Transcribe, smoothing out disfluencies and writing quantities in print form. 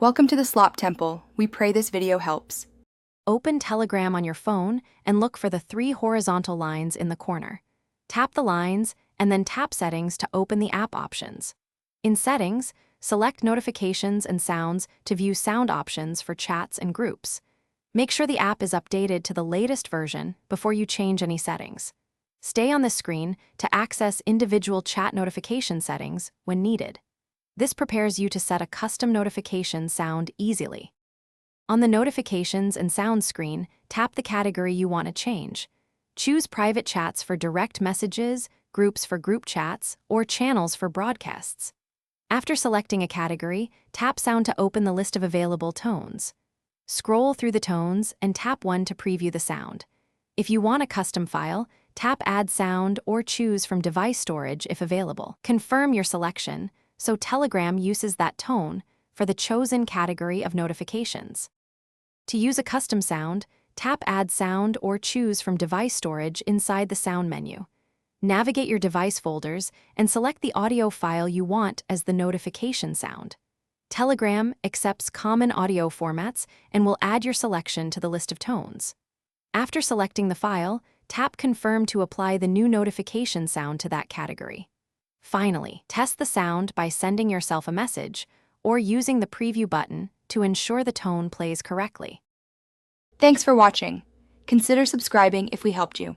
Welcome to the Slop Temple. We pray this video helps. Open Telegram on your phone and look for the 3 horizontal lines in the corner. Tap the lines and then tap Settings to open the app options. In Settings, select Notifications and Sounds to view sound options for chats and groups. Make sure the app is updated to the latest version before you change any settings. Stay on this screen to access individual chat notification settings when needed. This prepares you to set a custom notification sound easily. On the Notifications and Sounds screen, tap the category you want to change. Choose Private Chats for direct messages, Groups for group chats, or Channels for broadcasts. After selecting a category, tap Sound to open the list of available tones. Scroll through the tones and tap one to preview the sound. If you want a custom file, tap Add Sound or choose from Device Storage if available. Confirm your selection, so Telegram uses that tone for the chosen category of notifications. To use a custom sound, tap Add Sound or choose from Device Storage inside the Sound menu. Navigate your device folders and select the audio file you want as the notification sound. Telegram accepts common audio formats and will add your selection to the list of tones. After selecting the file, tap Confirm to apply the new notification sound to that category. Finally, test the sound by sending yourself a message or using the preview button to ensure the tone plays correctly. Thanks for watching. Consider subscribing if we helped you.